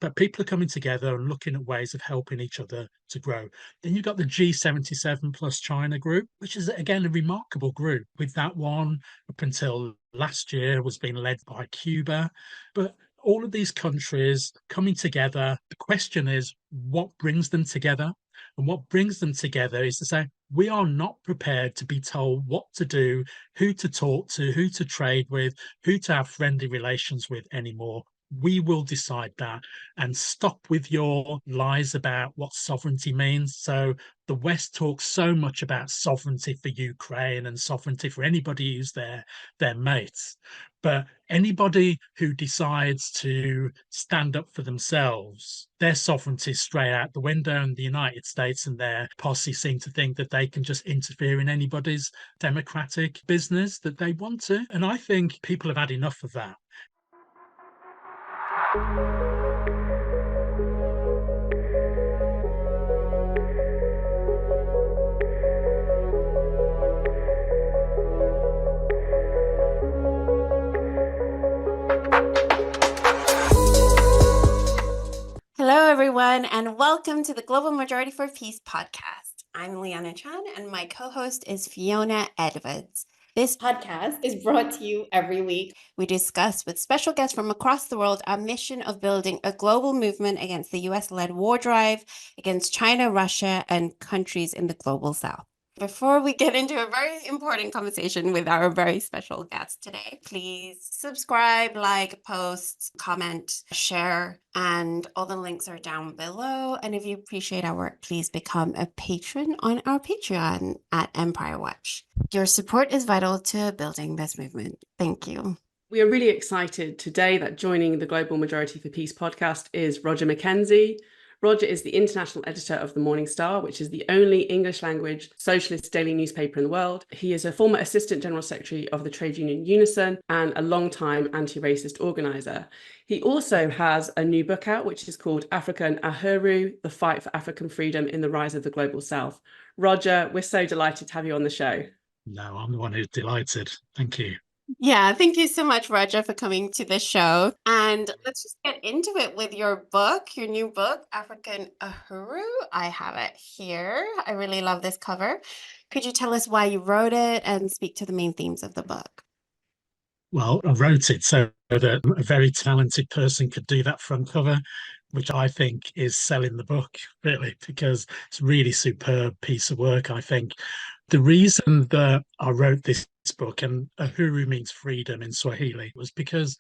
but people are coming together and looking at ways of helping each other to grow. Then you've got the G77 plus China group, which is again a remarkable group. With that one, up until last year, was being led by Cuba. But all of these countries coming together, the question is, what brings them together? And what brings them together is to say, we are not prepared to be told what to do, who to talk to, who to trade with, who to have friendly relations with anymore. We will decide that, and stop with your lies about what sovereignty means. So the West talks so much about sovereignty for Ukraine and sovereignty for anybody who's their mates. But anybody who decides to stand up for themselves, their sovereignty is straight out the window. And the United States and their posse seem to think that they can just interfere in anybody's democratic business that they want to. And I think people have had enough of that. Hello, everyone, and welcome to the Global Majority for Peace podcast. I'm Ileana Chan, and my co-host is Fiona Edwards. This podcast is brought to you every week. We discuss with special guests from across the world our mission of building a global movement against the US-led war drive against China, Russia, and countries in the global south. Before we get into a very important conversation with our very special guest today, please subscribe, like, post, comment, share, and all the links are down below. And if you appreciate our work, please become a patron on our Patreon at Empire Watch. Your support is vital to building this movement. Thank you. We are really excited today that joining the Global Majority for Peace podcast is Roger McKenzie. Roger is the international editor of The Morning Star, which is the only English language socialist daily newspaper in the world. He is a former assistant general secretary of the trade union Unison and a long-time anti-racist organizer. He also has a new book out, which is called African Uhuru, The Fight for African Freedom in the Rise of the Global South. Roger, we're so delighted to have you on the show. No, I'm the one who's delighted. Thank you. Yeah, thank you so much, Roger, for coming to the show. And let's just get into it with your book, your new book, African Uhuru. I have it here. I really love this cover. Could you tell us why you wrote it and speak to the main themes of the book? Well, I wrote it so that a very talented person could do that front cover, which I think is selling the book, really, because it's a really superb piece of work, I think. The reason that I wrote this book, and Uhuru means freedom in Swahili, was because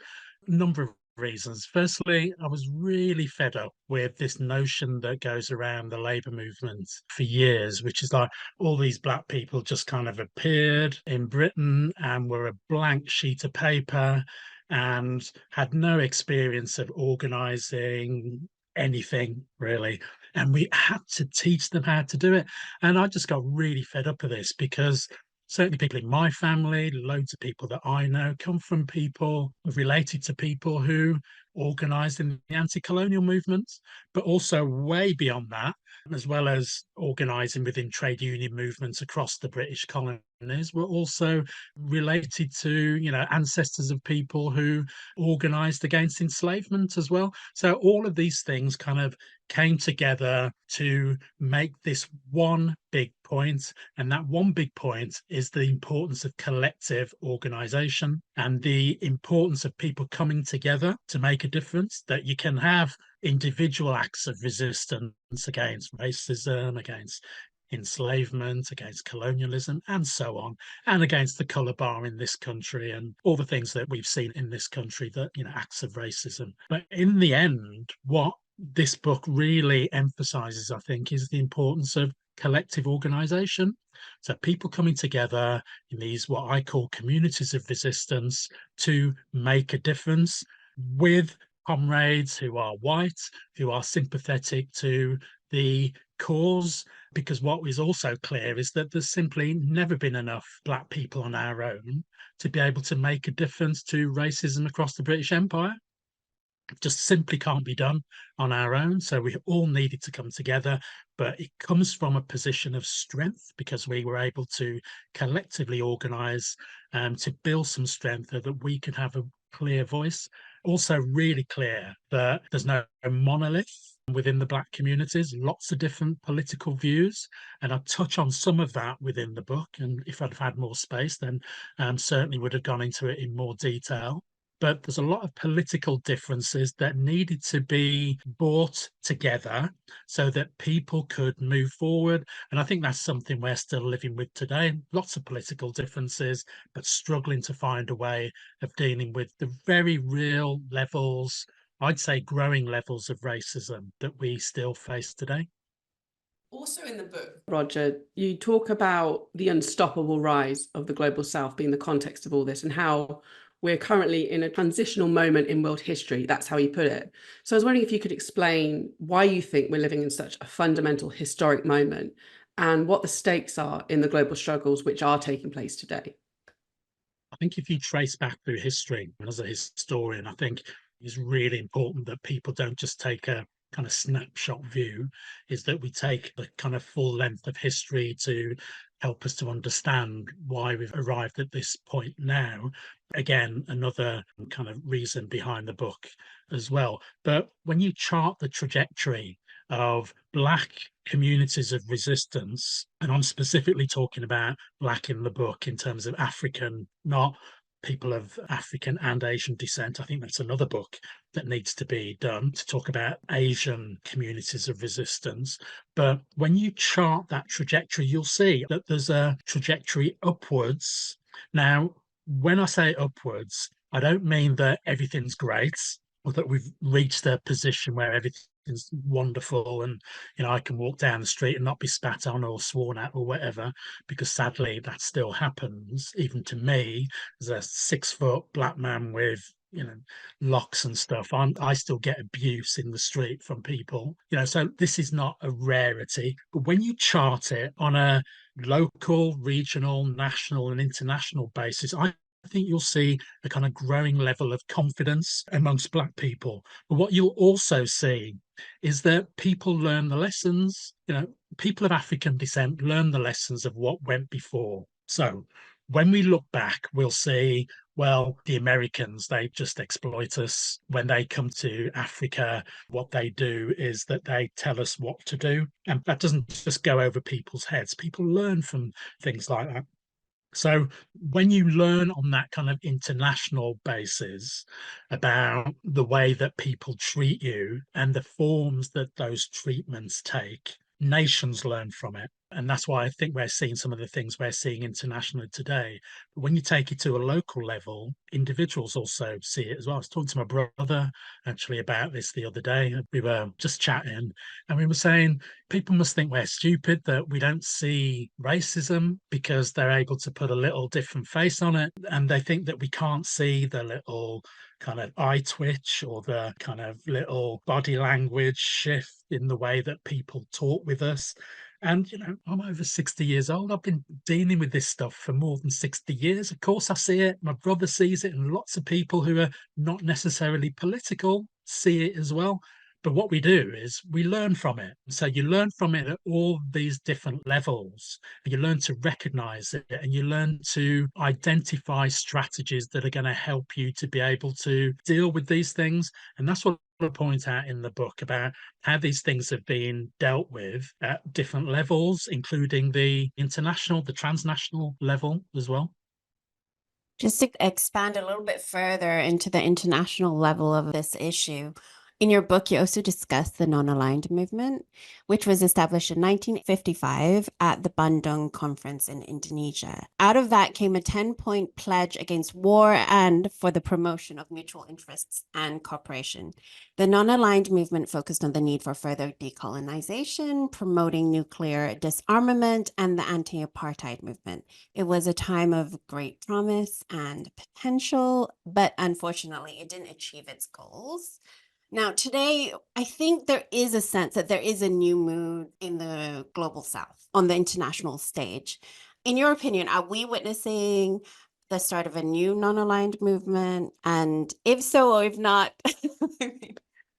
a number of reasons. Firstly, I was really fed up with this notion that goes around the labour movement for years, which is like all these black people just kind of appeared in Britain and were a blank sheet of paper and had no experience of organising anything, really. And we had to teach them how to do it. And I just got really fed up of this because certainly people in my family, loads of people that I know come from people related to people who organised in the anti-colonial movements, but also way beyond that, as well as organising within trade union movements across the British colonies, were also related to, ancestors of people who organised against enslavement as well. So all of these things kind of came together to make this one big point. And that one big point is the importance of collective organisation and the importance of people coming together to make a difference, that you can have individual acts of resistance against racism, against enslavement, against colonialism, and so on, and against the colour bar in this country and all the things that we've seen in this country that, acts of racism. But in the end, what this book really emphasizes, I think, is the importance of collective organization. So people coming together in these, what I call communities of resistance, to make a difference with comrades who are white, who are sympathetic to the cause. Because what is also clear is that there's simply never been enough black people on our own to be able to make a difference to racism across the British Empire. It just simply can't be done on our own. So we all needed to come together, but it comes from a position of strength because we were able to collectively organise to build some strength so that we could have a clear voice Also really clear that there's no monolith within the Black communities, lots of different political views. And I touch on some of that within the book. And if I'd have had more space, then certainly would have gone into it in more detail. But there's a lot of political differences that needed to be brought together so that people could move forward. And I think that's something we're still living with today. Lots of political differences, but struggling to find a way of dealing with the very real levels, I'd say growing levels of racism that we still face today. Also in the book, Roger, you talk about the unstoppable rise of the global south being the context of all this, and how we're currently in a transitional moment in world history. That's how you put it. So I was wondering if you could explain why you think we're living in such a fundamental historic moment and what the stakes are in the global struggles which are taking place today. I think if you trace back through history, and as a historian, I think it's really important that people don't just take a kind of snapshot view, is that we take the kind of full length of history to help us to understand why we've arrived at this point now. Again, another kind of reason behind the book as well. But when you chart the trajectory of Black communities of resistance, and I'm specifically talking about Black in the book in terms of African, not people of African and Asian descent. I think that's another book that needs to be done to talk about Asian communities of resistance. But when you chart that trajectory, you'll see that there's a trajectory upwards. Now, when I say upwards, I don't mean that everything's great or that we've reached a position where everything's wonderful and I can walk down the street and not be spat on or sworn at or whatever, because sadly that still happens even to me as a 6-foot Black man with locks and stuff. I still get abuse in the street from people, so this is not a rarity. But when you chart it on a local, regional, national and international basis, I think you'll see a kind of growing level of confidence amongst Black people. But what you'll also see is that people learn the lessons. People of African descent learn the lessons of what went before. So when we look back, we'll see, well, the Americans, they just exploit us. When they come to Africa, what they do is that they tell us what to do. And that doesn't just go over people's heads. People learn from things like that. So when you learn on that kind of international basis about the way that people treat you and the forms that those treatments take, nations learn from it. And that's why I think we're seeing some of the things we're seeing internationally today. But when you take it to a local level, individuals also see it as well. I was talking to my brother actually about this the other day. We were just chatting and we were saying, people must think we're stupid that we don't see racism because they're able to put a little different face on it. And they think that we can't see the little kind of eye twitch or the kind of little body language shift in the way that people talk with us. And, I'm over 60 years old. I've been dealing with this stuff for more than 60 years. Of course, I see it. My brother sees it. And lots of people who are not necessarily political see it as well. But what we do is we learn from it. So you learn from it at all these different levels, and you learn to recognize it, and you learn to identify strategies that are going to help you to be able to deal with these things. And that's what I point out in the book about how these things have been dealt with at different levels, including the international, the transnational level as well. Just to expand a little bit further into the international level of this issue, in your book, you also discuss the non-aligned movement, which was established in 1955 at the Bandung Conference in Indonesia. Out of that came a 10-point pledge against war and for the promotion of mutual interests and cooperation. The non-aligned movement focused on the need for further decolonization, promoting nuclear disarmament, and the anti-apartheid movement. It was a time of great promise and potential, but unfortunately, it didn't achieve its goals. Now, today, I think there is a sense that there is a new mood in the global south on the international stage. In your opinion, are we witnessing the start of a new non-aligned movement? And if so, or if not,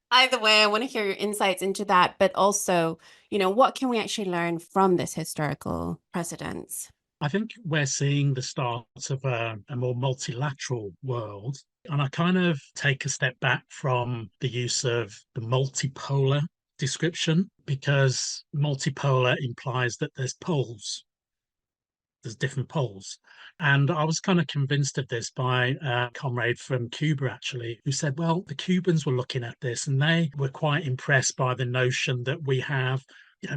either way, I want to hear your insights into that, but also, what can we actually learn from this historical precedence? I think we're seeing the start of a more multilateral world. And I kind of take a step back from the use of the multipolar description, because multipolar implies that there's different poles. And I was kind of convinced of this by a comrade from Cuba, actually, who said, well, the Cubans were looking at this and they were quite impressed by the notion that we have,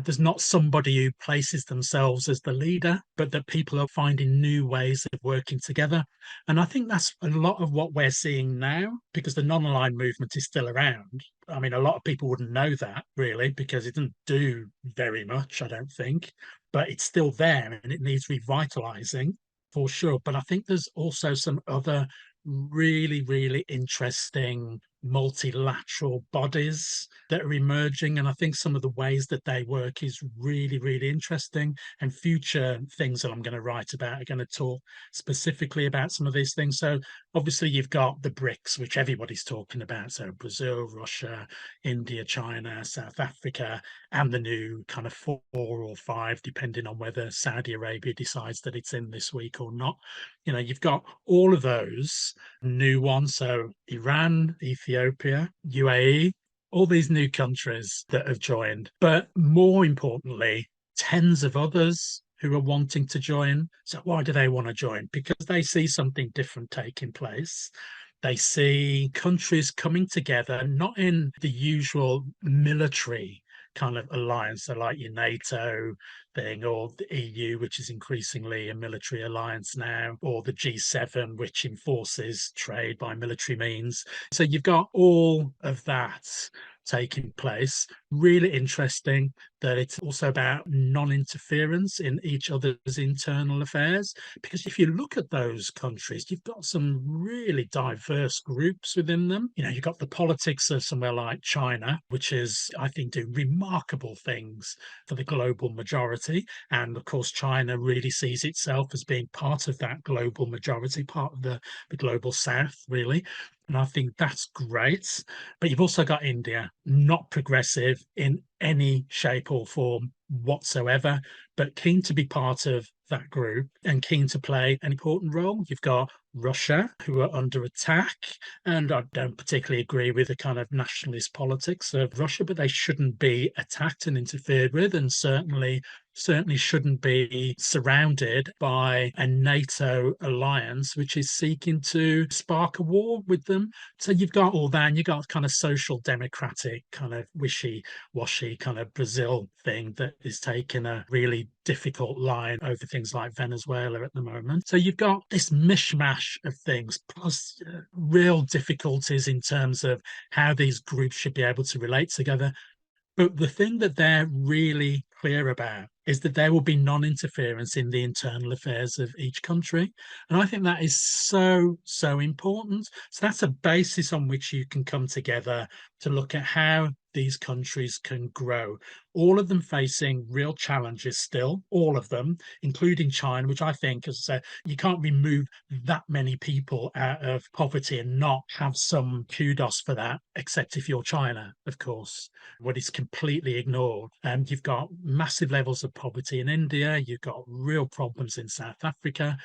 there's not somebody who places themselves as the leader, but that people are finding new ways of working together. And I think that's a lot of what we're seeing now, because the non-aligned movement is still around. I mean, a lot of people wouldn't know that, really, because it didn't do very much, I don't think, but it's still there and it needs revitalizing for sure. But I think there's also some other really, really interesting multilateral bodies that are emerging. And I think some of the ways that they work is really, really interesting. And future things that I'm going to write about are going to talk specifically about some of these things. So obviously you've got the BRICS, which everybody's talking about. So Brazil, Russia, India, China, South Africa, and the new kind of 4 or 5, depending on whether Saudi Arabia decides that it's in this week or not. You've got all of those new ones. So Iran, Ethiopia, UAE, all these new countries that have joined. But more importantly, tens of others who are wanting to join. So why do they want to join? Because they see something different taking place. They see countries coming together, not in the usual military kind of alliance, so like your NATO thing, or the EU, which is increasingly a military alliance now, or the G7, which enforces trade by military means. So you've got all of that taking place. Really interesting that it's also about non-interference in each other's internal affairs, because if you look at those countries, you've got some really diverse groups within them. You've got the politics of somewhere like China, which is, I think, do remarkable things for the global majority. And of course, China really sees itself as being part of that global majority, part of the global South, really. And I think that's great. But you've also got India, not progressive in any shape or form whatsoever, but keen to be part of that group and keen to play an important role. You've got Russia, who are under attack, and I don't particularly agree with the kind of nationalist politics of Russia, but they shouldn't be attacked and interfered with, and certainly shouldn't be surrounded by a NATO alliance which is seeking to spark a war with them. So you've got all that, and you've got kind of social democratic kind of wishy-washy kind of Brazil thing that is taking a really difficult line over things like Venezuela at the moment. So you've got this mishmash of things, plus real difficulties in terms of how these groups should be able to relate together. But the thing that they're really clear about is that there will be non-interference in the internal affairs of each country. And I think that is so, so important. So that's a basis on which you can come together to look at how these countries can grow. All of them facing real challenges still, all of them, including China, which I think, as I said, you can't remove that many people out of poverty and not have some kudos for that, except if you're China, of course, what is completely ignored. And you've got massive levels of poverty in India, you've got real problems in South Africa,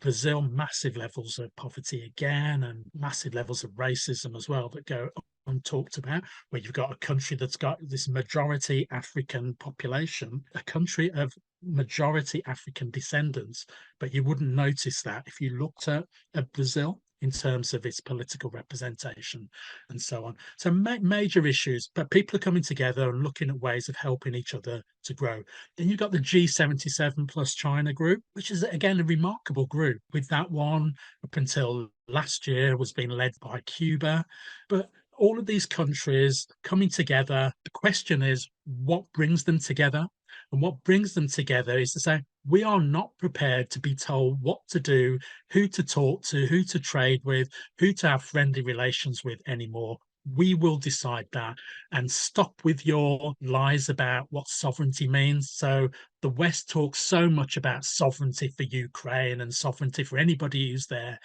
Brazil, massive levels of poverty again, and massive levels of racism as well that go untalked about, where you've got a country that's got this majority African population, a country of majority African descendants, but you wouldn't notice that if you looked at Brazil in terms of its political representation and so on. So major issues, but people are coming together and looking at ways of helping each other to grow. Then you've got the G77 plus China group, which is again a remarkable group. With that one, up until last year, was being led by Cuba, but all of these countries coming together. The question is, what brings them together? And what brings them together is to say, we are not prepared to be told what to do, who to talk to, who to trade with, who to have friendly relations with anymore. We will decide that, and stop with your lies about what sovereignty means. So the West talks so much about sovereignty for Ukraine and sovereignty for anybody who's their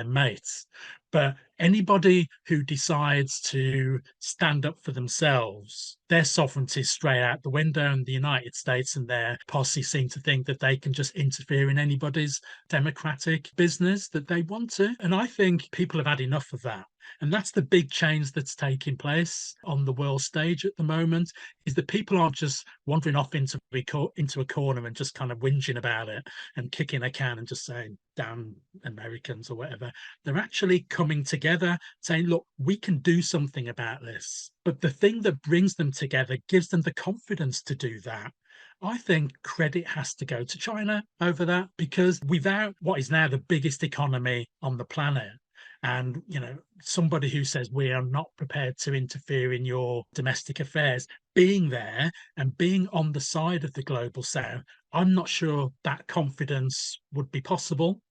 mates. But anybody who decides to stand up for themselves, their sovereignty is straight out the window. And the United States and their posse seem to think that they can just interfere in anybody's democratic business that they want to. And I think people have had enough of that. And that's the big change that's taking place on the world stage at the moment, is that people aren't just wandering off into a corner and just kind of whinging about it and kicking a can and just saying, damn Americans or whatever. They're actually coming together saying, look, we can do something about this. But the thing that brings them together, gives them the confidence to do that. I think credit has to go to China over that, because without what is now the biggest economy on the planet, and somebody who says we are not prepared to interfere in your domestic affairs being there and being on the side of the global south, I'm not sure that confidence would be possible.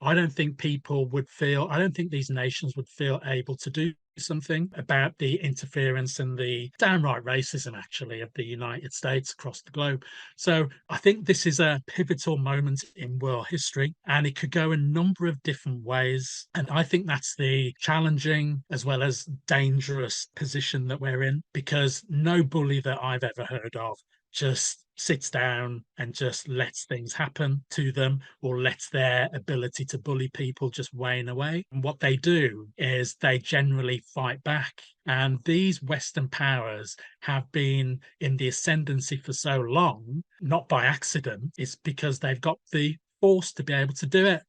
I don't think these nations would feel able to do something about the interference and the downright racism, actually, of the United States across the globe. So I think this is a pivotal moment in world history, and it could go a number of different ways. And I think that's the challenging as well as dangerous position that we're in, because no bully that I've ever heard of just sits down and just lets things happen to them, or lets their ability to bully people just wane away. And what they do is they generally fight back. And these Western powers have been in the ascendancy for so long, not by accident. It's because they've got the force to be able to do it,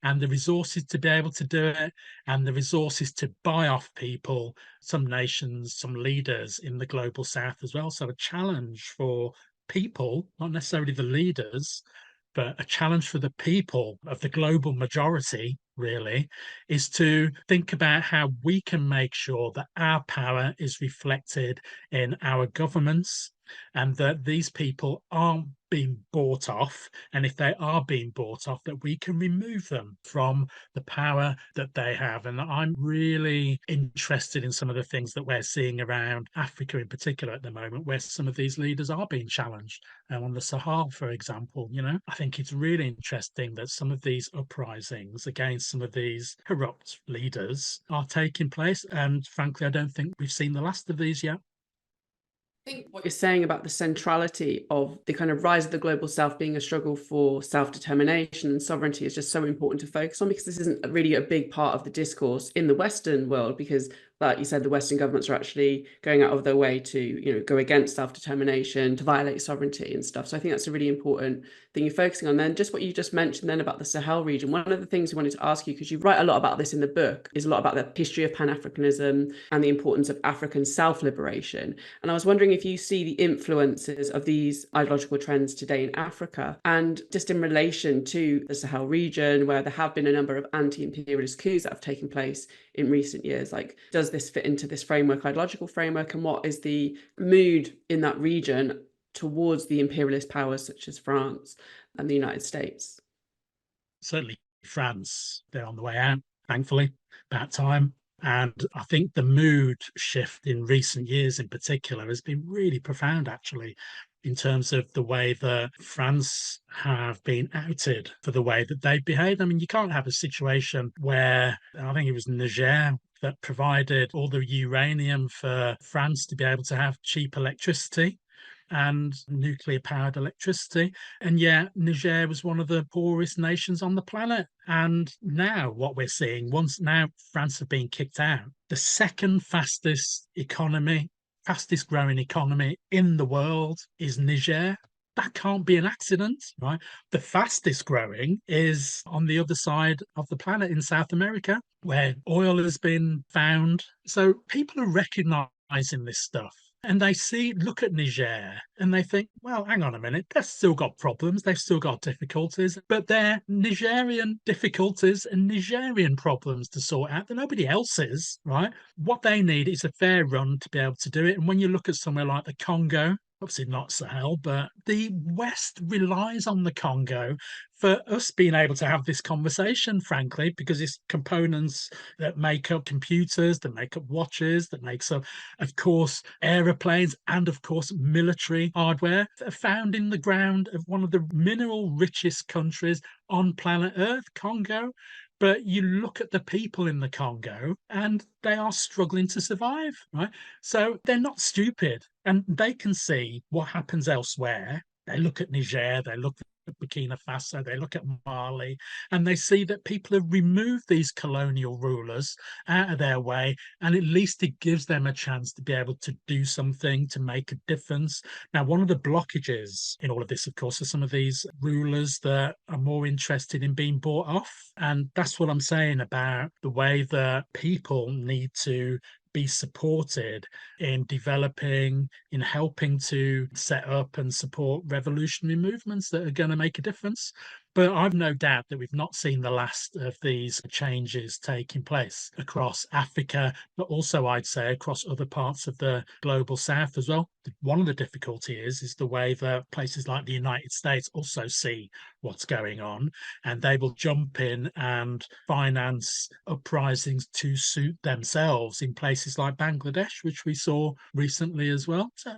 and the resources to be able to do it, and the resources to buy off people, some nations, some leaders in the global south as well. So a challenge for people, not necessarily the leaders, but a challenge for the people of the global majority, really, is to think about how we can make sure that our power is reflected in our governments, and that these people aren't being bought off. And if they are being bought off, that we can remove them from the power that they have. And I'm really interested in some of the things that we're seeing around Africa in particular at the moment, where some of these leaders are being challenged. On the Sahel, for example, I think it's really interesting that some of these uprisings against some of these corrupt leaders are taking place. And frankly, I don't think we've seen the last of these yet. I think what you're saying about the centrality of the kind of rise of the global south being a struggle for self-determination and sovereignty is just so important to focus on, because this isn't really a big part of the discourse in the Western world, because like you said, the Western governments are actually going out of their way to, go against self-determination, to violate sovereignty and stuff. So I think that's a really important thing you're focusing on. Then just what you just mentioned then about the Sahel region, one of the things we wanted to ask you, because you write a lot about this in the book, is a lot about the history of Pan-Africanism and the importance of African self-liberation. And I was wondering if you see the influences of these ideological trends today in Africa, and just in relation to the Sahel region, where there have been a number of anti-imperialist coups that have taken place in recent years. Like, does this fit into this framework, ideological framework, and what is the mood in that region towards the imperialist powers such as France and the United States? Certainly France, they're on the way out, thankfully, about time. And I think the mood shift in recent years in particular has been really profound, actually, in terms of the way that France have been outed for the way that they've behaved. I mean, you can't have a situation where, I think it was Niger that provided all the uranium for France to be able to have cheap electricity and nuclear-powered electricity. And yet Niger was one of the poorest nations on the planet. And now what we're seeing, once now France have been kicked out, the second fastest growing economy in the world is Niger. That can't be an accident, right? The fastest growing is on the other side of the planet in South America, where oil has been found. So people are recognizing this stuff. And they look at Niger and they think, well, hang on a minute, they've still got problems, they've still got difficulties, but they're Nigerian difficulties and Nigerian problems to sort out. They're nobody else's, right? What they need is a fair run to be able to do it. And when you look at somewhere like the Congo, obviously not Sahel, but the West relies on the Congo for us being able to have this conversation, frankly, because it's components that make up computers, that make up watches, that makes up, of course, aeroplanes, and of course, military hardware that are found in the ground of one of the mineral richest countries on planet Earth, Congo. But you look at the people in the Congo and they are struggling to survive, right? So they're not stupid and they can see what happens elsewhere. They look at Niger, they look at Burkina Faso, they look at Mali, and they see that people have removed these colonial rulers out of their way. And at least it gives them a chance to be able to do something, to make a difference. Now, one of the blockages in all of this, of course, are some of these rulers that are more interested in being bought off. And that's what I'm saying about the way that people need to be supported in developing, in helping to set up and support revolutionary movements that are going to make a difference. But I've no doubt that we've not seen the last of these changes taking place across Africa, but also I'd say across other parts of the global south as well. One of the difficulties is the way that places like the United States also see what's going on, and they will jump in and finance uprisings to suit themselves in places like Bangladesh, which we saw recently as well. So,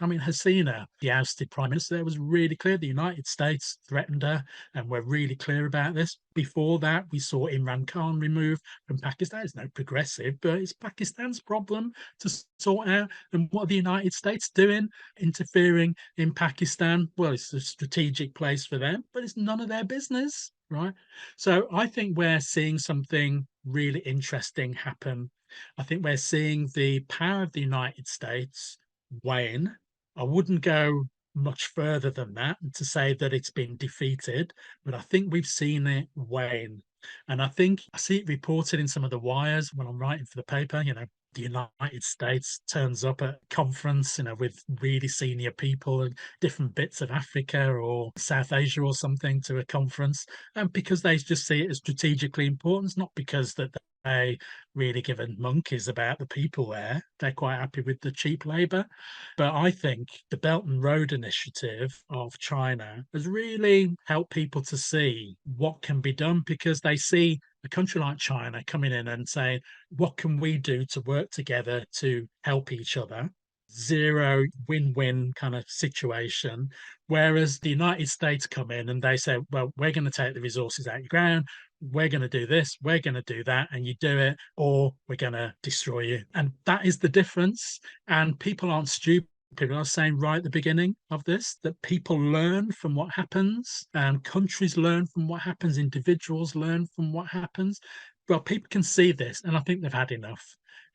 I mean, Hasina, the ousted prime minister, was really clear. The United States threatened her, and we're really clear about this. Before that, we saw Imran Khan removed from Pakistan. It's no progressive, but it's Pakistan's problem to sort out. And what are the United States doing, interfering in Pakistan? Well, it's a strategic place for them, but it's none of their business, right? So I think we're seeing something really interesting happen. I think we're seeing the power of the United States wane. I wouldn't go much further than that to say that it's been defeated, but I think we've seen it wane. And I think I see it reported in some of the wires when I'm writing for the paper, the United States turns up at a conference, with really senior people in different bits of Africa or South Asia or something to a conference, and because they just see it as strategically important, not because that they really give a monkeys about the people there. They're quite happy with the cheap labor. But I think the Belt and Road Initiative of China has really helped people to see what can be done, because they see a country like China coming in and saying, what can we do to work together to help each other? Zero win-win kind of situation. Whereas the United States come in and they say, well, we're going to take the resources out of your ground, we're going to do this, we're going to do that, and you do it, or we're going to destroy you. And that is the difference. And people aren't stupid. People are saying right at the beginning of this that people learn from what happens, and countries learn from what happens, individuals learn from what happens. Well, people can see this, and I think they've had enough.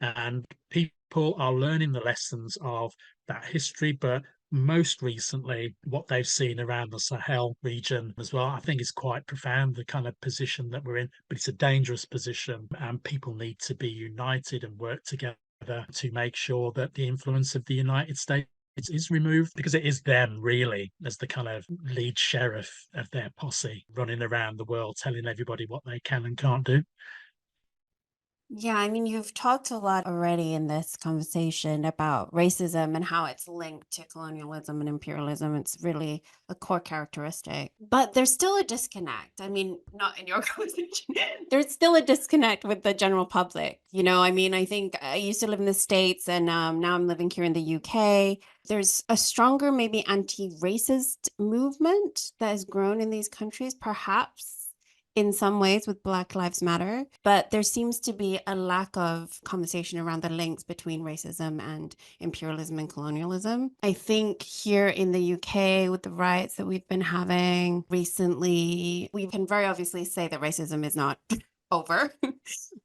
And people are learning the lessons of that history, but most recently, what they've seen around the Sahel region as well, I think is quite profound, the kind of position that we're in. But it's a dangerous position, and people need to be united and work together to make sure that the influence of the United States is removed, because it is them really as the kind of lead sheriff of their posse running around the world telling everybody what they can and can't do. Yeah, I mean, you've talked a lot already in this conversation about racism and how it's linked to colonialism and imperialism. It's really a core characteristic. But there's still a disconnect. I mean, not in your conversation. There's still a disconnect with the general public. I mean, I think I used to live in the States, and now I'm living here in the UK. There's a stronger, maybe anti-racist movement that has grown in these countries, perhaps in some ways with Black Lives Matter, but there seems to be a lack of conversation around the links between racism and imperialism and colonialism. I think here in the UK, with the riots that we've been having recently, we can very obviously say that racism is not over,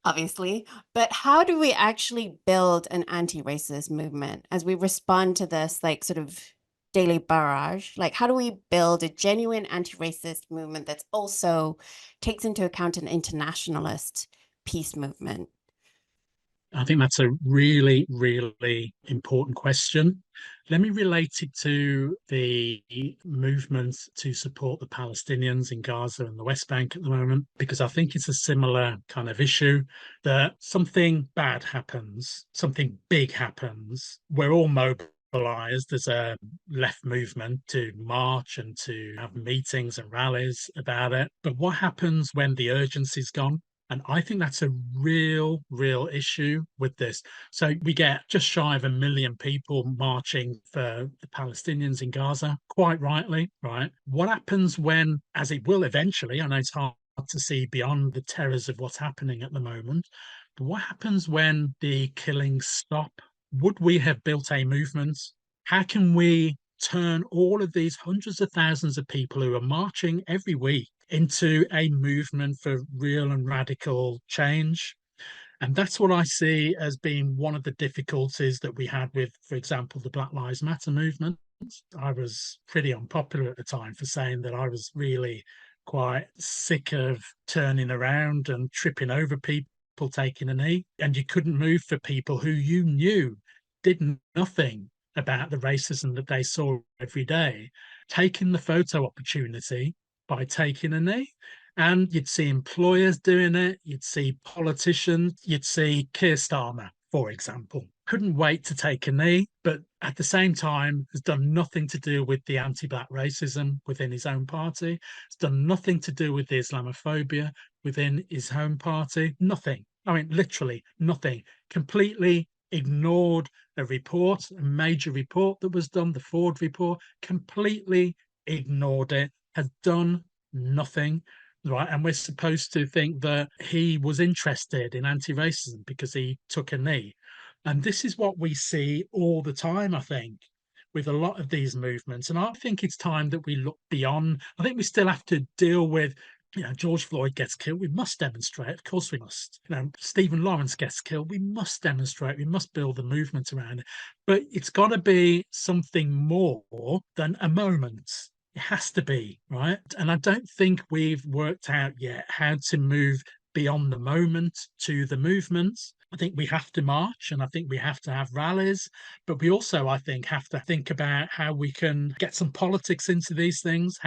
obviously, but how do we actually build an anti-racist movement as we respond to this, like, sort of daily barrage? Like, how do we build a genuine anti-racist movement that's also takes into account an internationalist peace movement? I think that's a really, really important question. Let me relate it to the movement to support the Palestinians in Gaza and the West Bank at the moment, because I think it's a similar kind of issue that something bad happens, something big happens, we're all mobilized mobilized as a left movement to march and to have meetings and rallies about it. But what happens when the urgency's gone? And I think that's a real issue with this. So we get just shy of 1 million people marching for the Palestinians in Gaza, quite rightly, right? What happens when, as it will eventually, I know it's hard to see beyond the terrors of what's happening at the moment, but what happens when the killings stop? Would we have built a movement? How can we turn all of these hundreds of thousands of people who are marching every week into a movement for real and radical change? And that's what I see as being one of the difficulties that we had with, for example, the Black Lives Matter movement. I was pretty unpopular at the time for saying that I was really quite sick of turning around and tripping over people taking a knee, and you couldn't move for people who you knew did nothing about the racism that they saw every day, taking the photo opportunity by taking a knee. And you'd see employers doing it, you'd see politicians, you'd see Keir Starmer, for example, couldn't wait to take a knee, but at the same time has done nothing to do with the anti-black racism within his own party. It's done nothing to do with the Islamophobia within his home party. Nothing. I mean, literally nothing. Completely ignored a report, a major report that was done, the Ford report, completely ignored it, has done nothing. Right, and we're supposed to think that he was interested in anti-racism because he took a knee. And this is what we see all the time, I think, with a lot of these movements. And I think it's time that we look beyond. I think we still have to deal with, George Floyd gets killed. We must demonstrate. Of course we must. Stephen Lawrence gets killed. We must demonstrate. We must build a movement around it. But it's got to be something more than a moment. It has to be, right? And I don't think we've worked out yet how to move beyond the moment to the movement. I think we have to march and I think we have to have rallies, but we also, I think, have to think about how we can get some politics into these things.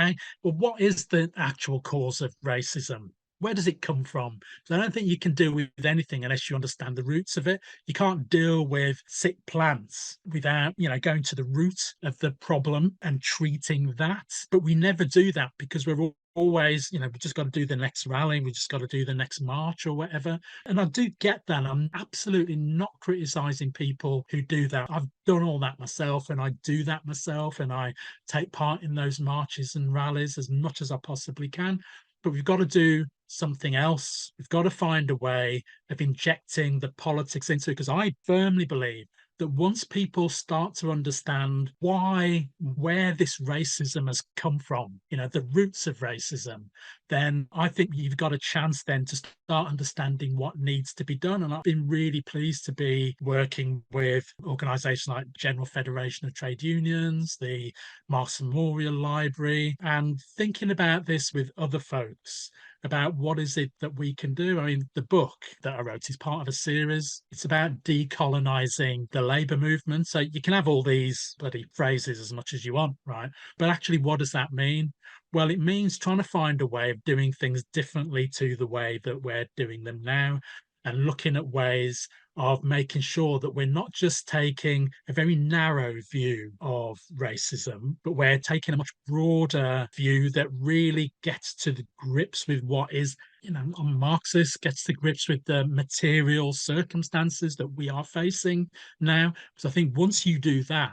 What is the actual cause of racism? Where does it come from? So I don't think you can deal with anything unless you understand the roots of it. You can't deal with sick plants without, going to the root of the problem and treating that. But we never do that because we're always, we just got to do the next rally, we just got to do the next march or whatever. And I do get that. I'm absolutely not criticizing people who do that. I've done all that myself and I do that myself and I take part in those marches and rallies as much as I possibly can. But we've got to do something else. We've got to find a way of injecting the politics into it, because I firmly believe that once people start to understand where this racism has come from, the roots of racism, then I think you've got a chance then to start understanding what needs to be done. And I've been really pleased to be working with organisations like General Federation of Trade Unions, the Marx Memorial Library, and thinking about this with other folks about what is it that we can do. I mean, the book that I wrote is part of a series. It's about decolonizing the labor movement. So you can have all these bloody phrases as much as you want, right? But actually, what does that mean? Well, it means trying to find a way of doing things differently to the way that we're doing them now, and looking at ways of making sure that we're not just taking a very narrow view of racism, but we're taking a much broader view that really gets to the grips with what is, on Marxist, gets to grips with the material circumstances that we are facing now. So I think once you do that,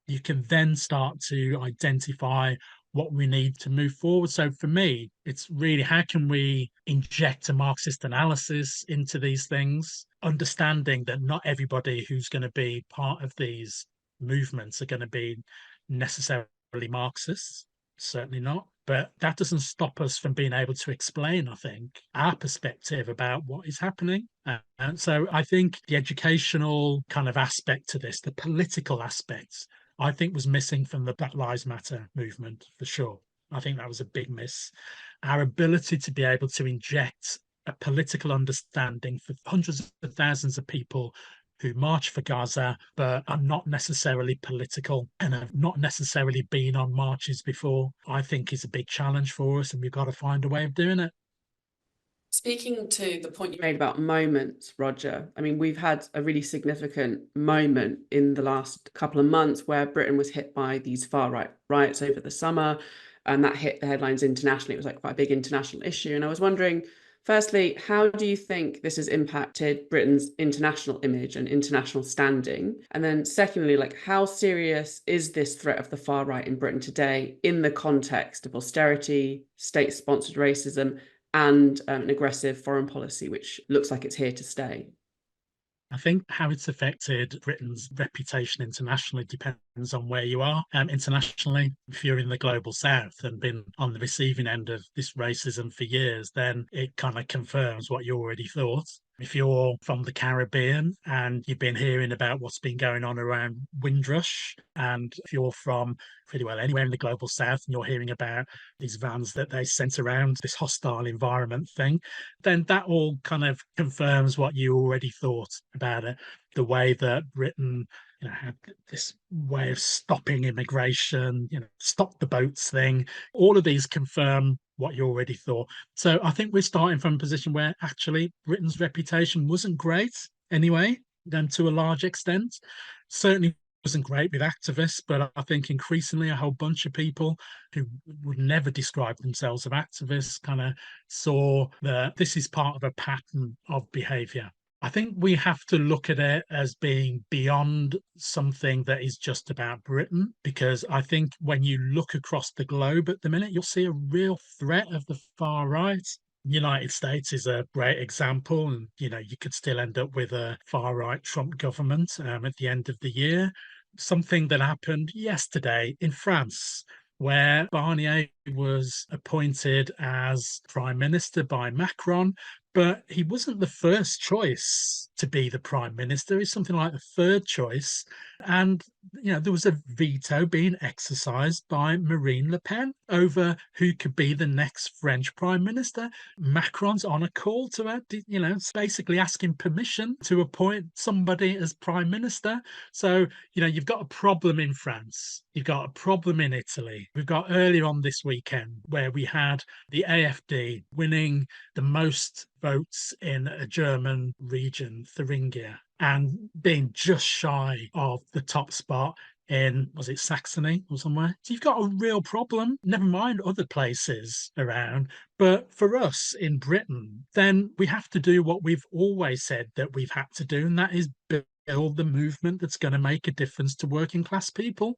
you can then start to identify what we need to move forward. So for me, it's really how can we inject a Marxist analysis into these things, understanding that not everybody who's going to be part of these movements are going to be necessarily Marxists, certainly not. But that doesn't stop us from being able to explain, I think, our perspective about what is happening. And so I think the educational kind of aspect to this, the political aspects, I think was missing from the Black Lives Matter movement for sure. I think that was a big miss. Our ability to be able to inject a political understanding for hundreds of thousands of people who march for Gaza, but are not necessarily political and have not necessarily been on marches before, I think is a big challenge for us, and we've got to find a way of doing it. Speaking to the point you made about moments, Roger, I mean, we've had a really significant moment in the last couple of months where Britain was hit by these far-right riots over the summer, and that hit the headlines internationally. It was like quite a big international issue. And I was wondering, firstly, how do you think this has impacted Britain's international image and international standing? And then secondly, like, how serious is this threat of the far right in Britain today in the context of austerity, state-sponsored racism, and an aggressive foreign policy, which looks like it's here to stay? I think how it's affected Britain's reputation internationally depends on where you are. Internationally, if you're in the global south and been on the receiving end of this racism for years, then it kind of confirms what you already thought. If you're from the Caribbean and you've been hearing about what's been going on around Windrush, and if you're from pretty well anywhere in the global south and you're hearing about these vans that they sent around this hostile environment thing, then that all kind of confirms what you already thought about it. The way that Britain, had this way of stopping immigration, stop the boats thing, all of these confirm what you already thought. So I think we're starting from a position where actually Britain's reputation wasn't great anyway, then to a large extent. Certainly wasn't great with activists, but I think increasingly a whole bunch of people who would never describe themselves as activists kind of saw that this is part of a pattern of behavior. I think we have to look at it as being beyond something that is just about Britain, because I think when you look across the globe at the minute, you'll see a real threat of the far right. United States is a great example, and you could still end up with a far right Trump government at the end of the year. Something that happened yesterday in France, where Barnier was appointed as prime minister by Macron, but he wasn't the first choice to be the prime minister. He's something like the third choice. And, there was a veto being exercised by Marine Le Pen over who could be the next French prime minister. Macron's on a call to her, basically asking permission to appoint somebody as prime minister. So, you've got a problem in France. You've got a problem in Italy. We've got earlier on this weekend where we had the AfD winning the most votes in a German region, Thuringia, and being just shy of the top spot in, was it Saxony or somewhere? So you've got a real problem, never mind other places around. But for us in Britain, then we have to do what we've always said that we've had to do, and that is build the movement that's going to make a difference to working class people.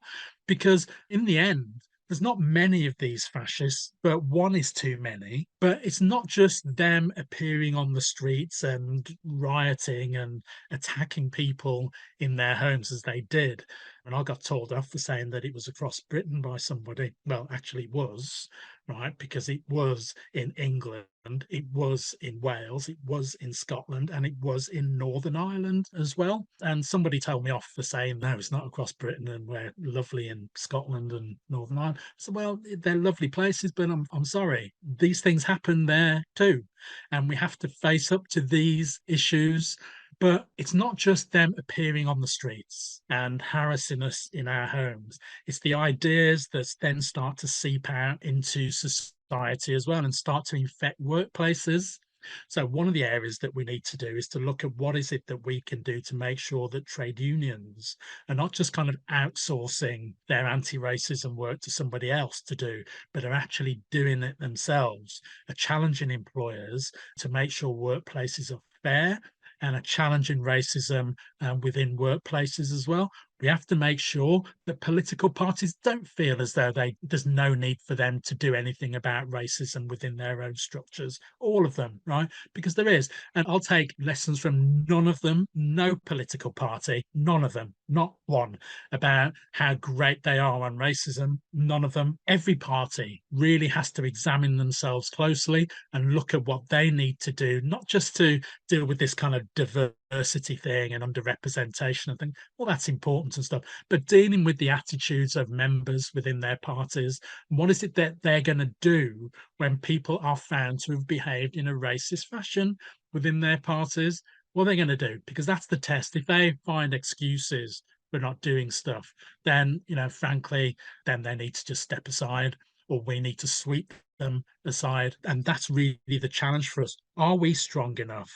Because in the end, there's not many of these fascists, but one is too many. But it's not just them appearing on the streets and rioting and attacking people in their homes as they did. And I got told off for saying that it was across Britain by somebody. Well, actually it was, right? Because it was in England, it was in Wales, it was in Scotland, and it was in Northern Ireland as well. And somebody told me off for saying, no, it's not across Britain and we're lovely in Scotland and Northern Ireland. So, well, they're lovely places, but I'm sorry. These things happen there too. And we have to face up to these issues. But it's not just them appearing on the streets and harassing us in our homes. It's the ideas that then start to seep out into society as well and start to infect workplaces. So one of the areas that we need to do is to look at what is it that we can do to make sure that trade unions are not just kind of outsourcing their anti-racism work to somebody else to do, but are actually doing it themselves, are challenging employers to make sure workplaces are fair, and a challenging racism within workplaces as well. We have to make sure that political parties don't feel as though there's no need for them to do anything about racism within their own structures. All of them, right? Because there is. And I'll take lessons from none of them, no political party, none of them, not one, about how great they are on racism. None of them. Every party really has to examine themselves closely and look at what they need to do, not just to deal with this kind of diversity thing and underrepresentation. I think, well, that's important and stuff, but dealing with the attitudes of members within their parties. What is it that they're going to do when people are found to have behaved in a racist fashion within their parties? What are they going to do? Because that's the test. If they find excuses for not doing stuff, then, frankly, then they need to just step aside. or we need to sweep them aside. And that's really the challenge for us. Are we strong enough?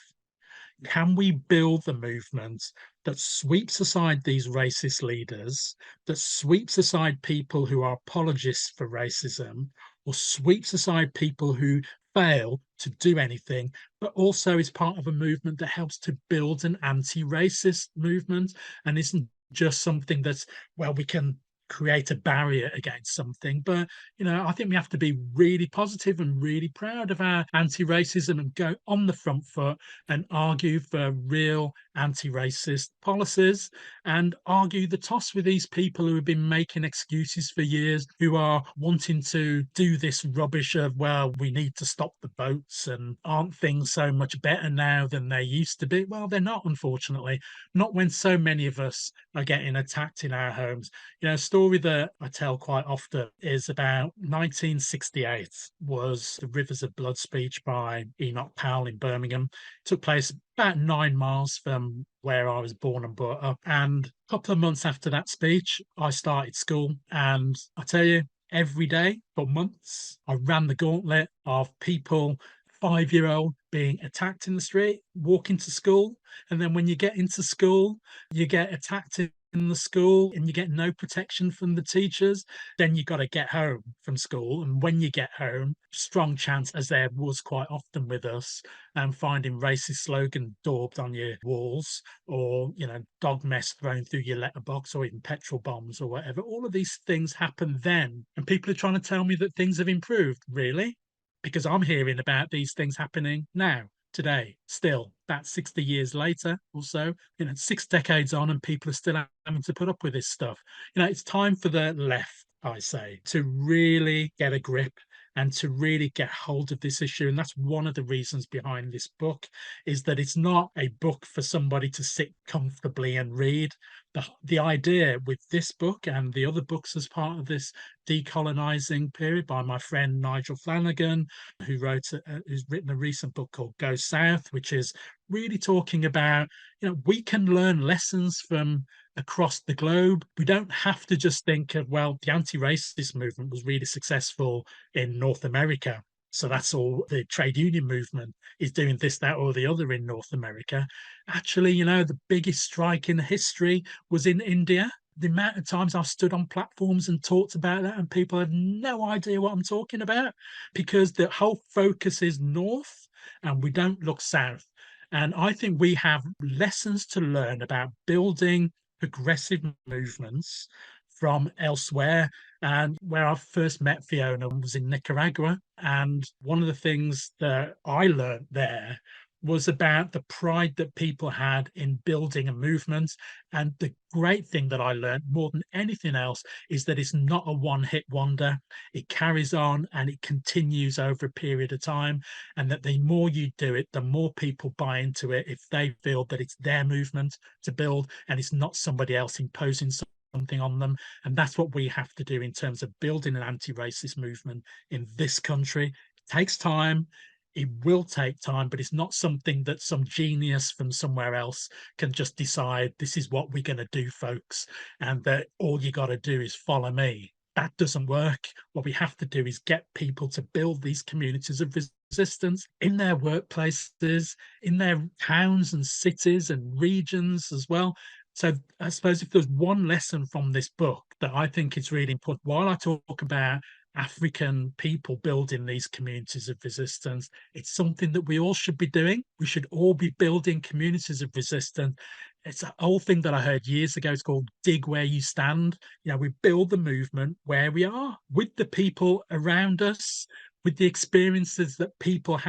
Can we build the movement that sweeps aside these racist leaders, that sweeps aside people who are apologists for racism, or sweeps aside people who fail to do anything, but also is part of a movement that helps to build an anti-racist movement and isn't just something that's, well, we can create a barrier against something. But I think we have to be really positive and really proud of our anti-racism and go on the front foot and argue for real anti-racist policies and argue the toss with these people who have been making excuses for years, who are wanting to do this rubbish of, well, we need to stop the boats and aren't things so much better now than they used to be. Well, they're not, unfortunately, not when so many of us are getting attacked in our homes. A story that I tell quite often is about 1968 was the Rivers of Blood speech by Enoch Powell in Birmingham. It took place about 9 miles from where I was born and brought up. And a couple of months after that speech, I started school. And I tell you, every day for months, I ran the gauntlet of people, 5-year-old being attacked in the street, walking to school. And then when you get into school, you get attacked in the school and you get no protection from the teachers. Then you got to get home from school, and when you get home, strong chance, as there was quite often with us, finding racist slogan daubed on your walls, or dog mess thrown through your letterbox, or even petrol bombs or whatever. All of these things happen then, and people are trying to tell me that things have improved. Really? Because I'm hearing about these things happening now, today, still, about 60 years later or so, 6 decades on, and people are still having to put up with this stuff. It's time for the left, I say, to really get a grip and to really get hold of this issue. And that's one of the reasons behind this book, is that it's not a book for somebody to sit comfortably and read. The idea with this book and the other books as part of this decolonizing period by my friend Nigel Flanagan, who's written a recent book called Go South, which is really talking about, we can learn lessons from across the globe. We don't have to just think of, well, the anti-racist movement was really successful in North America, so that's all the trade union movement is doing, this, that, or the other in North America. Actually, the biggest strike in history was in India. The amount of times I've stood on platforms and talked about that, and people have no idea what I'm talking about, because the whole focus is north and we don't look south. And I think we have lessons to learn about building progressive movements from elsewhere. And where I first met Fiona was in Nicaragua. And one of the things that I learned there was about the pride that people had in building a movement. And the great thing that I learned more than anything else is that it's not a one-hit wonder. It carries on and it continues over a period of time. And that the more you do it, the more people buy into it if they feel that it's their movement to build and it's not somebody else imposing something on them. And that's what we have to do in terms of building an anti-racist movement in this country. It takes time. It will take time, but it's not something that some genius from somewhere else can just decide, this is what we're going to do, folks, and that all you got to do is follow me. That doesn't work. What we have to do is get people to build these communities of resistance in their workplaces, in their towns and cities and regions as well. So I suppose if there's one lesson from this book that I think is really important, while I talk about African people building these communities of resistance, it's something that we all should be doing. We should all be building communities of resistance. It's an old thing that I heard years ago. It's called dig where you stand. We build the movement where we are, with the people around us, with the experiences that people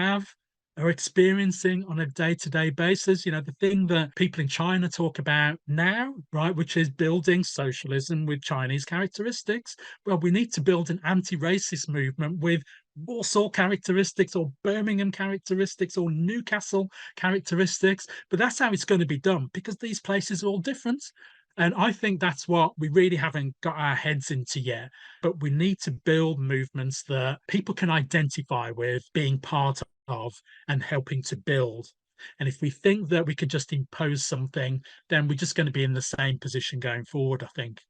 are experiencing on a day-to-day basis. The thing that people in China talk about now, right, which is building socialism with Chinese characteristics. Well, we need to build an anti-racist movement with Warsaw characteristics or Birmingham characteristics or Newcastle characteristics. But that's how it's going to be done, because these places are all different. And I think that's what we really haven't got our heads into yet. But we need to build movements that people can identify with being part of and helping to build. And if we think that we could just impose something, then we're just going to be in the same position going forward, I think.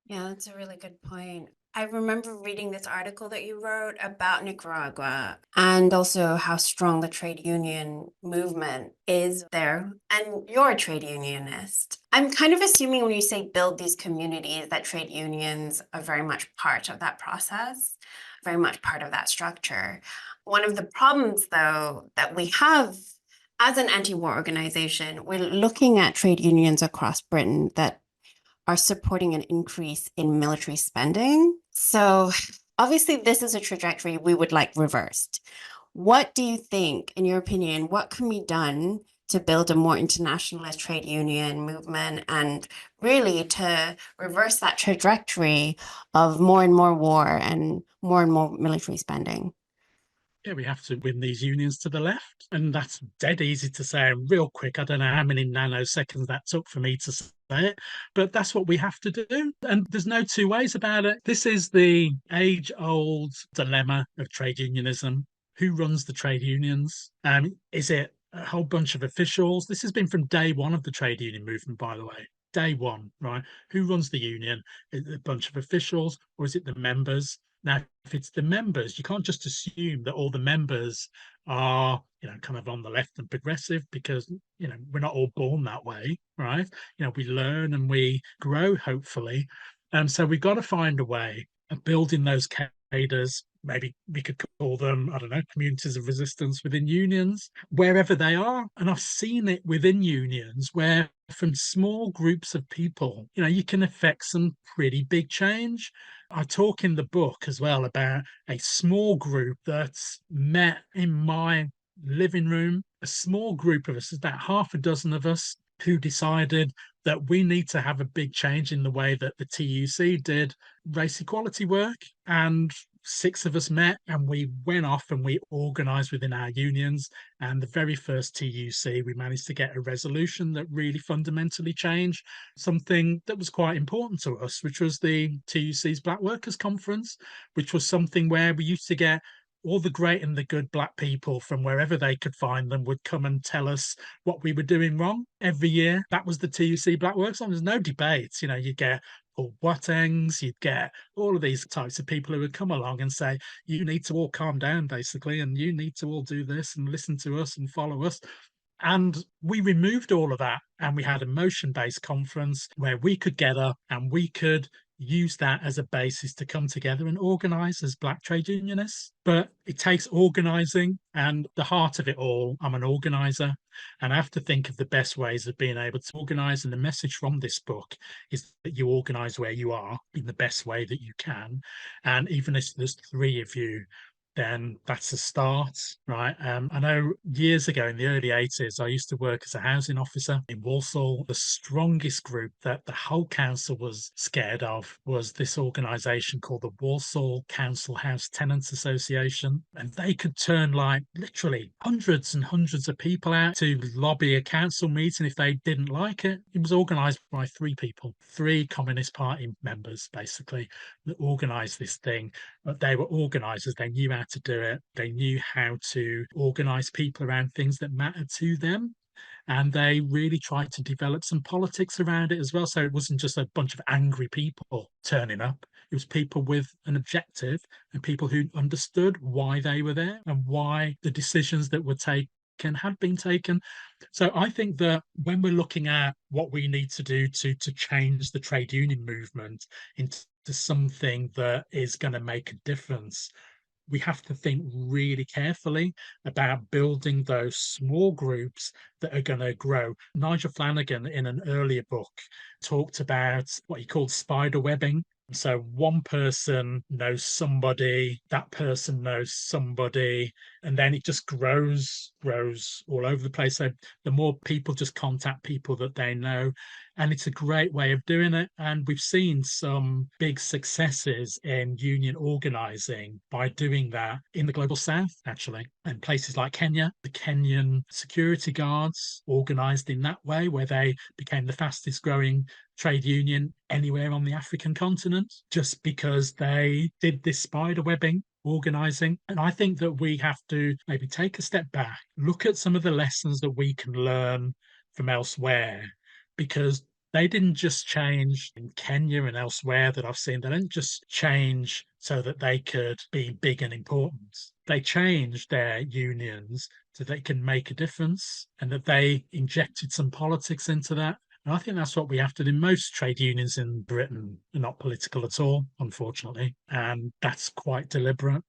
Yeah, that's a really good point. I remember reading this article that you wrote about Nicaragua and also how strong the trade union movement is there. And you're a trade unionist. I'm kind of assuming when you say build these communities that trade unions are very much part of that process, very much part of that structure. One of the problems, though, that we have as an anti-war organization, we're looking at trade unions across Britain that are supporting an increase in military spending. So obviously, this is a trajectory we would like reversed. What do you think, in your opinion, what can be done to build a more internationalist trade union movement and really to reverse that trajectory of more and more war and more military spending? Yeah, we have to win these unions to the left. And that's dead easy to say real quick. I don't know how many nanoseconds that took for me to say it, but that's what we have to do. And there's no two ways about it. This is the age-old dilemma of trade unionism. Who runs the trade unions? Is it a whole bunch of officials? This has been from day one of the trade union movement, by the way. Day one, right? Who runs the union? Is it a bunch of officials or is it the members? Now, if it's the members, you can't just assume that all the members are, kind of on the left and progressive because, we're not all born that way, right? We learn and we grow, hopefully. So we've got to find a way of building those cadres. Maybe we could call them, I don't know, communities of resistance within unions, wherever they are. And I've seen it within unions where from small groups of people, you can affect some pretty big change. I talk in the book as well about a small group that's met in my living room, a small group of us, about half a dozen of us, who decided that we need to have a big change in the way that the TUC did race equality work. And 6 of us met and we went off and we organized within our unions. And the very first TUC, we managed to get a resolution that really fundamentally changed something that was quite important to us, which was the TUC's Black Workers Conference, which was something where we used to get all the great and the good Black people from wherever they could find them would come and tell us what we were doing wrong every year. That was the TUC Black Workers. There's no debate. You'd get Paul Wattengs, you'd get all of these types of people who would come along and say, you need to all calm down, basically, and you need to all do this and listen to us and follow us. And we removed all of that and we had a motion-based conference where we could get up and we could use that as a basis to come together and organise as Black trade unionists. But it takes organising, and the heart of it all, I'm an organiser, and I have to think of the best ways of being able to organise. And the message from this book is that you organise where you are in the best way that you can. And even if there's 3 of you, then that's a start, right? I know years ago in the early 80s, I used to work as a housing officer in Walsall. The strongest group that the whole council was scared of was this organisation called the Walsall Council House Tenants Association. And they could turn like literally hundreds and hundreds of people out to lobby a council meeting if they didn't like it. It was organised by 3 people, 3 Communist Party members, basically, that organised this thing. But they were organisers. They knew how to do it. They knew how to organise people around things that mattered to them. And they really tried to develop some politics around it as well. So it wasn't just a bunch of angry people turning up. It was people with an objective and people who understood why they were there and why the decisions that were taken had been taken. So I think that when we're looking at what we need to do to change the trade union movement into something that is going to make a difference, we have to think really carefully about building those small groups that are going to grow. Nigel Flanagan, in an earlier book, talked about what he called spider webbing. So one person knows somebody, that person knows somebody, and then it just grows all over the place. So the more people just contact people that they know, and it's a great way of doing it. And we've seen some big successes in union organizing by doing that in the global south, actually, and places like Kenya. The Kenyan security guards organized in that way, where they became the fastest growing trade union anywhere on the African continent, just because they did this spider webbing organizing. And I think that we have to maybe take a step back, look at some of the lessons that we can learn from elsewhere, because They didn't just change in Kenya and elsewhere that I've seen. They didn't just change so that they could be big and important. They changed their unions so they can make a difference, and that they injected some politics into that. And I think that's what we have to do. Most trade unions in Britain are not political at all, unfortunately. And that's quite deliberate.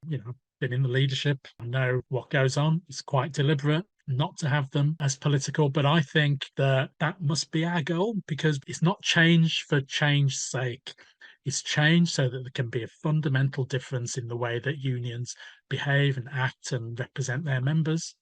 Been in the leadership. I know what goes on. It's quite deliberate not to have them as political. But I think that that must be our goal, because it's not change for change's sake. It's change so that there can be a fundamental difference in the way that unions behave and act and represent their members.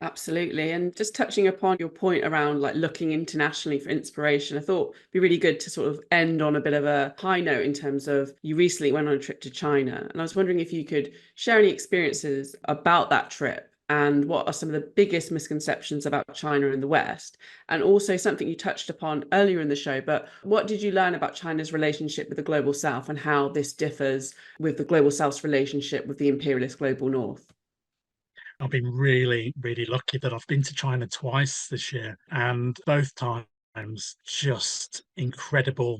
Absolutely. And just touching upon your point around like looking internationally for inspiration, I thought it'd be really good to sort of end on a bit of a high note in terms of you recently went on a trip to China. And I was wondering if you could share any experiences about that trip and what are some of the biggest misconceptions about China in the West? And also something you touched upon earlier in the show, but what did you learn about China's relationship with the global South and how this differs with the global South's relationship with the imperialist global North? I've been really, really lucky that I've been to China twice this year, and both times just incredible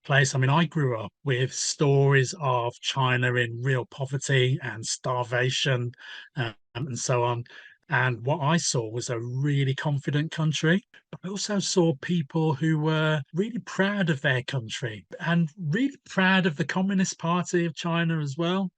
place. I mean, I grew up with stories of China in real poverty and starvation, and so on. And what I saw was a really confident country. But I also saw people who were really proud of their country and really proud of the Communist Party of China as well.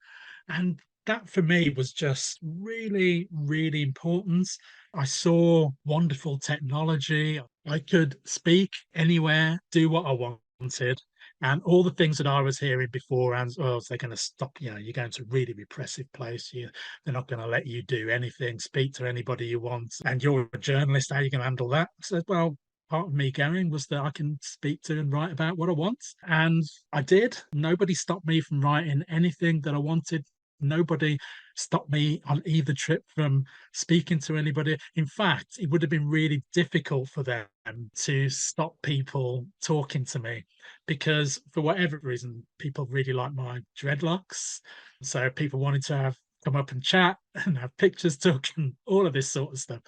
And that for me was just really, really important. I saw wonderful technology. I could speak anywhere, do what I wanted. And all the things that I was hearing before, and oh, they're going to stop, you're going to a really repressive place. They're not going to let you do anything, speak to anybody you want. And you're a journalist, how are you going to handle that? I said, well, part of me going was that I can speak to and write about what I want. And I did. Nobody stopped me from writing anything that I wanted. Nobody stopped me on either trip from speaking to anybody. In fact, it would have been really difficult for them to stop people talking to me, because for whatever reason, people really like my dreadlocks. So people wanted to come up and chat and have pictures took and all of this sort of stuff.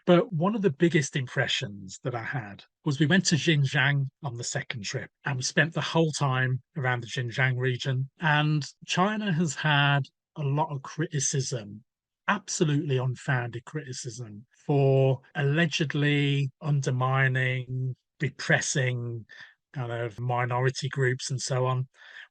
But one of the biggest impressions that I had was we went to Xinjiang on the second trip, and we spent the whole time around the Xinjiang region. And China has had a lot of criticism, absolutely unfounded criticism, for allegedly undermining, repressing kind of minority groups and so on.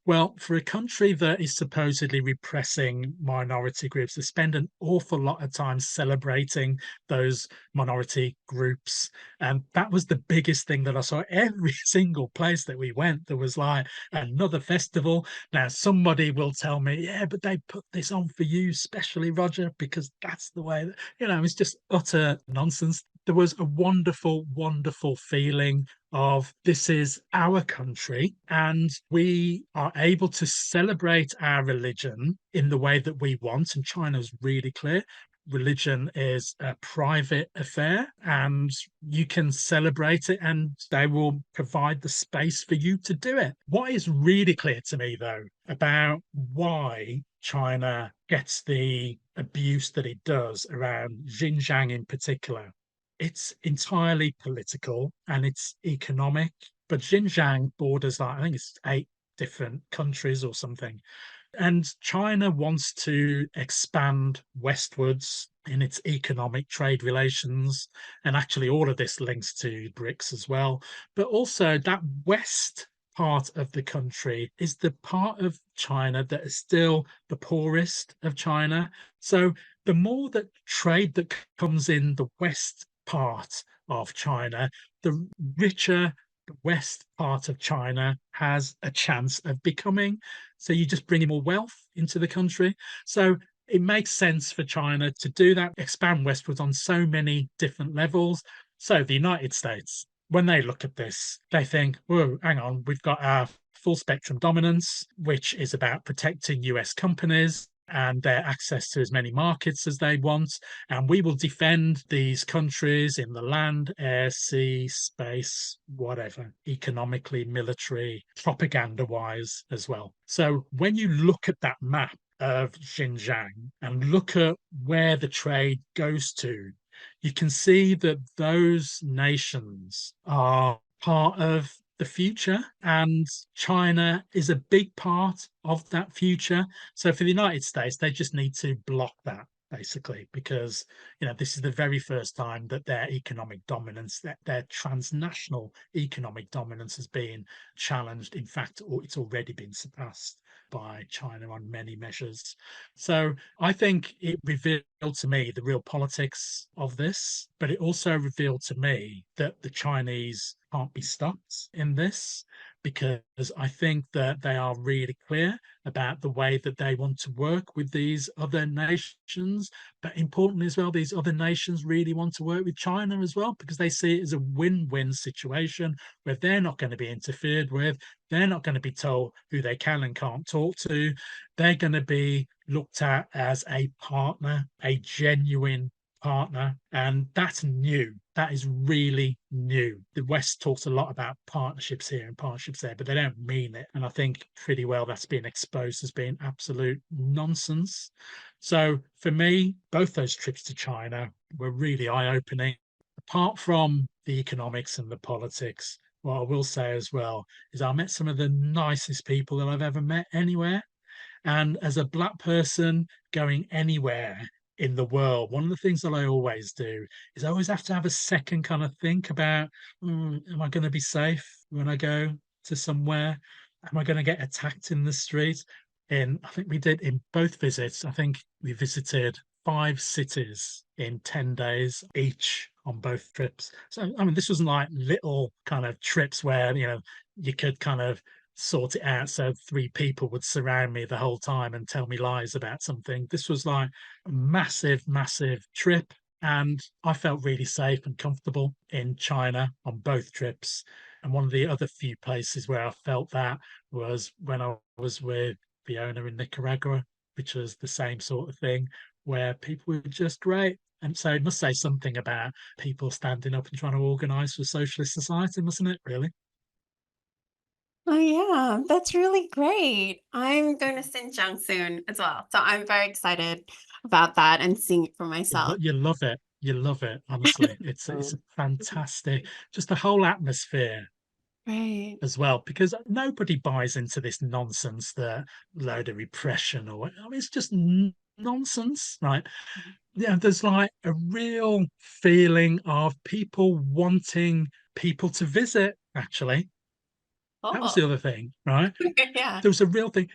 Well, for a country that is supposedly repressing minority groups, they spend an awful lot of time celebrating those minority groups. And that was the biggest thing that I saw. Every single place that we went, there was like another festival. Now, somebody will tell me, yeah, but they put this on for you, especially Roger, because that's the way that, it's just utter nonsense. There was a wonderful, wonderful feeling of this is our country and we are able to celebrate our religion in the way that we want. And China's really clear. Religion is a private affair and you can celebrate it and they will provide the space for you to do it. What is really clear to me, though, about why China gets the abuse that it does around Xinjiang in particular, it's entirely political and it's economic. But Xinjiang borders, like, I think it's 8 different countries or something. And China wants to expand westwards in its economic trade relations. And actually, all of this links to BRICS as well. But also, that west part of the country is the part of China that is still the poorest of China. So the more that trade that comes in the west part of China, the richer the west part of China has a chance of becoming. So you just bring more wealth into the country. So it makes sense for China to do that, expand westwards on so many different levels. So the United States, when they look at this, they think, whoa, hang on, we've got our full spectrum dominance, which is about protecting US companies and their access to as many markets as they want. And we will defend these countries in the land, air, sea, space, whatever, economically, military, propaganda-wise as well. So when you look at that map of Xinjiang and look at where the trade goes to, you can see that those nations are part of the future, and China is a big part of that future. So for the United States, they just need to block that, basically, because this is the very first time that their economic dominance, their transnational economic dominance, has been challenged. In fact, it's already been surpassed by China on many measures. So I think it revealed to me the real politics of this, but it also revealed to me that the Chinese can't be stopped in this, because I think that they are really clear about the way that they want to work with these other nations. But importantly as well, these other nations really want to work with China as well, because they see it as a win-win situation where they're not going to be interfered with. They're not going to be told who they can and can't talk to. They're going to be looked at as a partner, a genuine partner. And that's new. That is really new. The West talks a lot about partnerships here and partnerships there, but they don't mean it. And I think pretty well that's been exposed as being absolute nonsense. So for me, both those trips to China were really eye-opening. Apart from the economics and the politics, what I will say as well is I met some of the nicest people that I've ever met anywhere. And as a Black person going anywhere in the world, one of the things that I always do is I always have to have a second kind of think about, am I going to be safe when I go to somewhere? Am I going to get attacked in the street? I think we did in both visits, I think we visited 5 cities in 10 days each on both trips. So, I mean, this wasn't like little kind of trips where, you could kind of sort it out so 3 people would surround me the whole time and tell me lies about something. This was like a massive trip, and I felt really safe and comfortable in China on both trips. And one of the other few places where I felt that was when I was with Fiona in Nicaragua, which was the same sort of thing, where people were just great. And so it must say something about people standing up and trying to organise for socialist society, mustn't it, really? Oh yeah, that's really great. I'm going to Xinjiang soon as well. So I'm very excited about that and seeing it for myself. You love it. You love it. Honestly, it's Oh, a fantastic, just the whole atmosphere Right. as well, because nobody buys into this nonsense that load of repression or I mean, it's just nonsense, right? Yeah, there's like a real feeling of people wanting people to visit. Actually, that was Oh, the other thing, right? yeah. There was a real thing.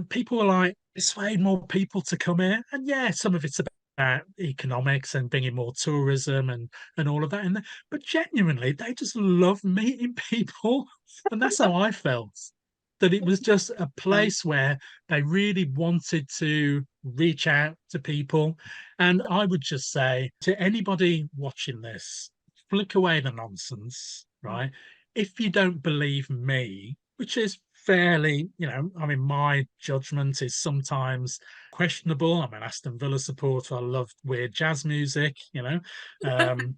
People were like, persuade more people to come here. And yeah, some of it's about economics and bringing more tourism and all of that in there. But genuinely, they just love meeting people. And that's how I felt. That it was just a place where they really wanted to reach out to people. And I would just say to anybody watching this, flick away the nonsense, right? If you don't believe me, which is fairly, I mean, my judgment is sometimes questionable. I'm an Aston Villa supporter. I love weird jazz music,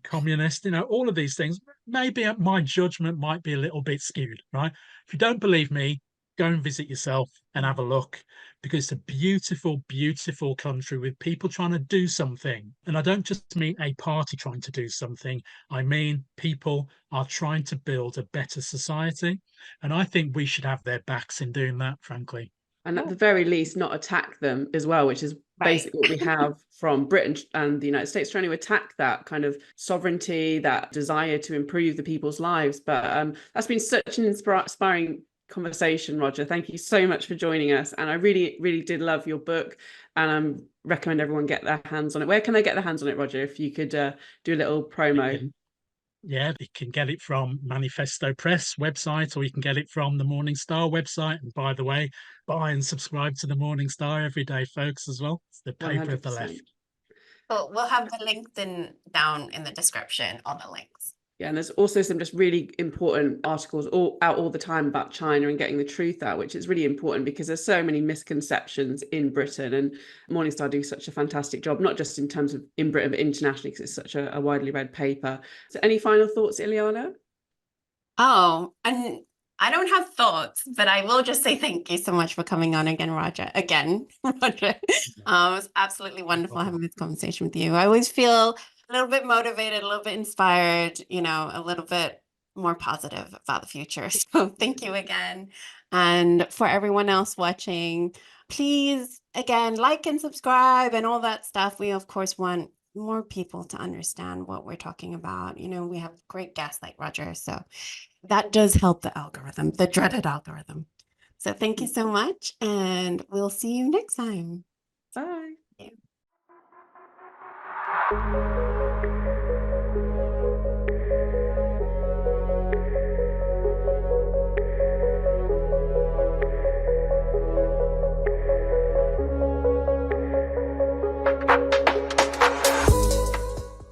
communist, all of these things. Maybe my judgment might be a little bit skewed, right? If you don't believe me, go and visit yourself and have a look, because it's a beautiful country with people trying to do something. And I don't just mean a party trying to do something. I mean, people are trying to build a better society. And I think we should have their backs in doing that, frankly. and at the very least, not attack them as well, which is Right. basically what we have from Britain and the United States, trying to attack that kind of sovereignty, that desire to improve the people's lives. But that's been such an inspiring conversation, Roger. Thank you so much for joining us. And I really did love your book, and I recommend everyone get their hands on it. Where can they get their hands on it, Roger? If you could do a little promo. Yeah, you can get it from Manifesto Press website, or you can get it from the Morning Star website. And by the way, buy and subscribe to the Morning Star every day, folks, as well. It's the paper of the 100%. left. Well, we'll have the links down in the description, all the links. Yeah, and there's also some just really important articles out all the time about China and getting the truth out, which is really important because there's so many misconceptions in Britain, and Morning Star do such a fantastic job, not just in terms of in Britain, but internationally, because it's such a widely read paper. So any final thoughts, Ileana? Oh, and I don't have thoughts, but I will just say thank you so much for coming on again, Roger. Roger. It was absolutely wonderful having this conversation with you. I always feel a little bit motivated, a little bit inspired, a little bit more positive about the future. So thank you again. And for everyone else watching, please, again, like and subscribe and all that stuff. We, of course, want more people to understand what we're talking about. You know, we have great guests like Roger. So that does help the algorithm, the dreaded algorithm. So thank you so much. And we'll see you next time. Bye. Thank you.